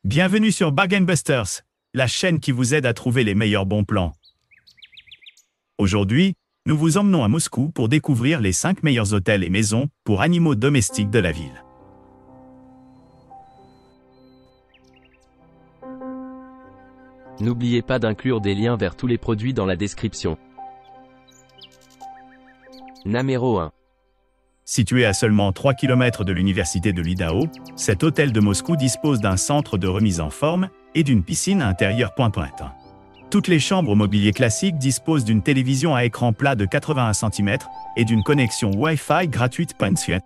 Bienvenue sur Bargain Busters, la chaîne qui vous aide à trouver les meilleurs bons plans. Aujourd'hui, nous vous emmenons à Moscou pour découvrir les 5 meilleurs hôtels et maisons pour animaux domestiques de la ville. N'oubliez pas d'inclure des liens vers tous les produits dans la description. Numéro 1. Situé à seulement 3 km de l'université de l'Idaho, cet hôtel de Moscou dispose d'un centre de remise en forme et d'une piscine intérieure point-pointe. Toutes les chambres au mobilier classique disposent d'une télévision à écran plat de 81 cm et d'une connexion Wi-Fi gratuite point-suite.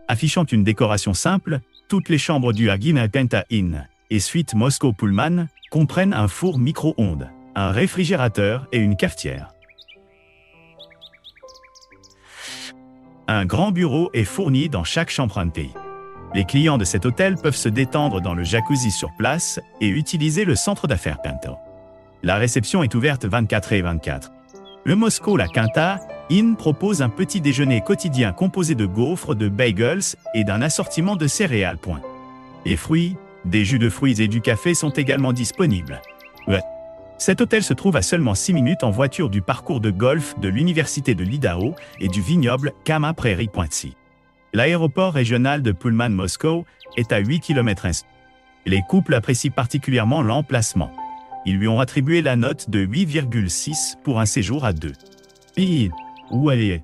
Affichant une décoration simple, toutes les chambres du Agina Penta Inn et suite Moscow Pullman comprennent un four micro-ondes, un réfrigérateur et une cafetière. Un grand bureau est fourni dans chaque chambre interne. Les clients de cet hôtel peuvent se détendre dans le jacuzzi sur place et utiliser le centre d'affaires Pinto. La réception est ouverte 24/24. Le Moscow La Quinta Inn propose un petit déjeuner quotidien composé de gaufres, de bagels et d'un assortiment de céréales. Les fruits, des jus de fruits et du café sont également disponibles. Cet hôtel se trouve à seulement 6 minutes en voiture du parcours de golf de l'université de l'Idaho et du vignoble Kama Prairie Pointy. L'aéroport régional de Pullman Moscow est à 8 km. Les couples apprécient particulièrement l'emplacement. Ils lui ont attribué la note de 8,6 pour un séjour à 2. Et où elle est?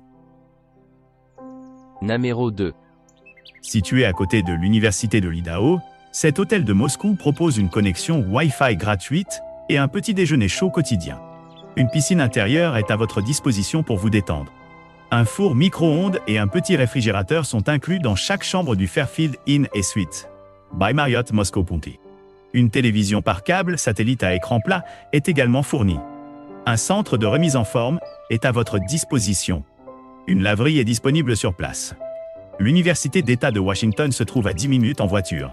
Numéro 2. Situé à côté de l'université de l'Idaho, cet hôtel de Moscou propose une connexion Wi-Fi gratuite et un petit déjeuner chaud quotidien. Une piscine intérieure est à votre disposition pour vous détendre. Un four micro-ondes et un petit réfrigérateur sont inclus dans chaque chambre du Fairfield Inn et Suite by Marriott Moscow Punti. Une télévision par câble satellite à écran plat est également fournie. Un centre de remise en forme est à votre disposition. Une laverie est disponible sur place. L'Université d'État de Washington se trouve à 10 minutes en voiture.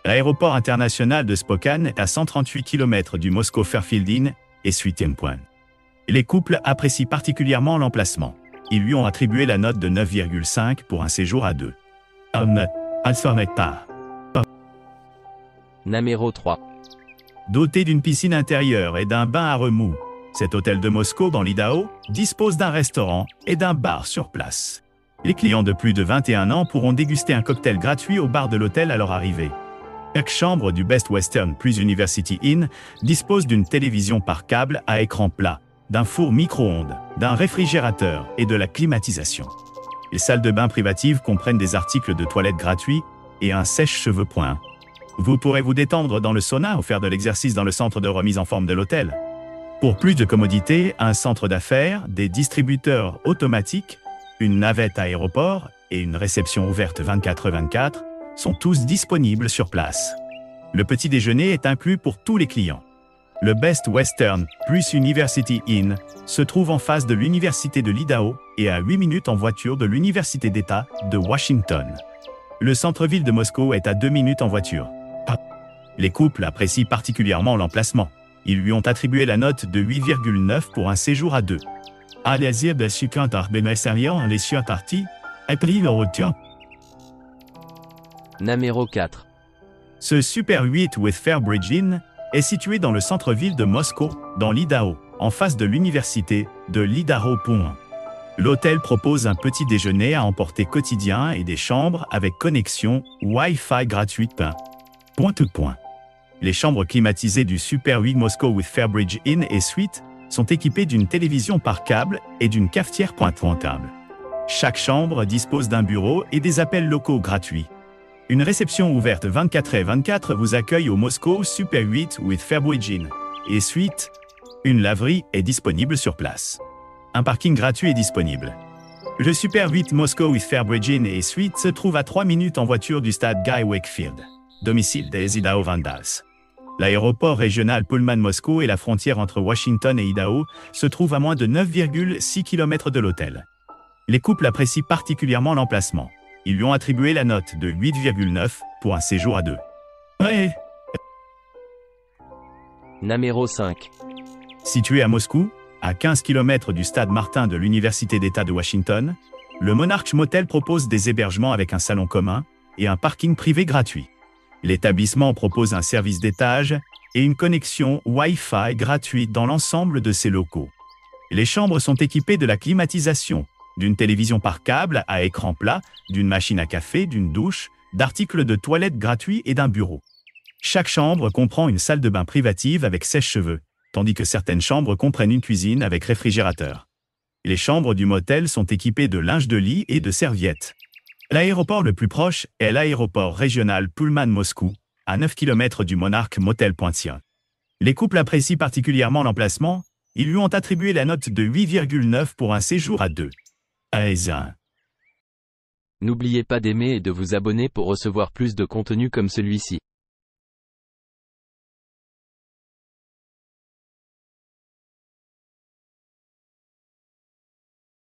L'aéroport international de Spokane est à 138 km du Moscow Fairfield Inn et Suite Point. Les couples apprécient particulièrement l'emplacement. Ils lui ont attribué la note de 9,5 pour un séjour à 2. Numéro 3. Doté d'une piscine intérieure et d'un bain à remous, cet hôtel de Moscou dans l'Idaho dispose d'un restaurant et d'un bar sur place. Les clients de plus de 21 ans pourront déguster un cocktail gratuit au bar de l'hôtel à leur arrivée. Chaque chambre du Best Western plus University Inn dispose d'une télévision par câble à écran plat, d'un four micro-ondes, d'un réfrigérateur et de la climatisation. Les salles de bain privatives comprennent des articles de toilette gratuits et un sèche-cheveux point. Vous pourrez vous détendre dans le sauna ou faire de l'exercice dans le centre de remise en forme de l'hôtel. Pour plus de commodité, un centre d'affaires, des distributeurs automatiques, une navette aéroport et une réception ouverte 24/24 sont tous disponibles sur place. Le petit déjeuner est inclus pour tous les clients. Le Best Western plus University Inn se trouve en face de l'université de l'Idaho et à 8 minutes en voiture de l'université d'État de Washington. Le centre-ville de Moscou est à 2 minutes en voiture. Les couples apprécient particulièrement l'emplacement. Ils lui ont attribué la note de 8,9 pour un séjour à 2. Numéro 4. Ce Super 8 with Fairbridge Inn est situé dans le centre-ville de Moscou, dans l'Idaho, en face de l'université de l'Idaho. L'hôtel propose un petit déjeuner à emporter quotidien et des chambres avec connexion Wi-Fi gratuite. Les chambres climatisées du Super 8 Moscow with Fairbridge Inn et Suite sont équipées d'une télévision par câble et d'une cafetière pointable. Chaque chambre dispose d'un bureau et des appels locaux gratuits. Une réception ouverte 24/24 vous accueille au Moscow Super 8 with Fairbridge Inn et Suite. Une laverie est disponible sur place. Un parking gratuit est disponible. Le Super 8 Moscow with Fairbridge Inn et Suite se trouve à 3 minutes en voiture du stade Guy Wakefield, domicile des Idaho Vandals. L'aéroport régional Pullman Moscow et la frontière entre Washington et Idaho se trouvent à moins de 9,6 km de l'hôtel. Les couples apprécient particulièrement l'emplacement. Ils lui ont attribué la note de 8,9 pour un séjour à 2. Numéro 5. Situé à Moscou, à 15 km du stade Martin de l'Université d'État de Washington, le Monarch Motel propose des hébergements avec un salon commun et un parking privé gratuit. L'établissement propose un service d'étage et une connexion Wi-Fi gratuite dans l'ensemble de ses locaux. Les chambres sont équipées de la climatisation, d'une télévision par câble à écran plat, d'une machine à café, d'une douche, d'articles de toilette gratuits et d'un bureau. Chaque chambre comprend une salle de bain privative avec sèche-cheveux, tandis que certaines chambres comprennent une cuisine avec réfrigérateur. Les chambres du motel sont équipées de linge de lit et de serviettes. L'aéroport le plus proche est l'aéroport régional Pullman-Moscou, à 9 km du Monarch Motel Pointien. Les couples apprécient particulièrement l'emplacement, ils lui ont attribué la note de 8,9 pour un séjour à deux. N'oubliez pas d'aimer et de vous abonner pour recevoir plus de contenu comme celui-ci.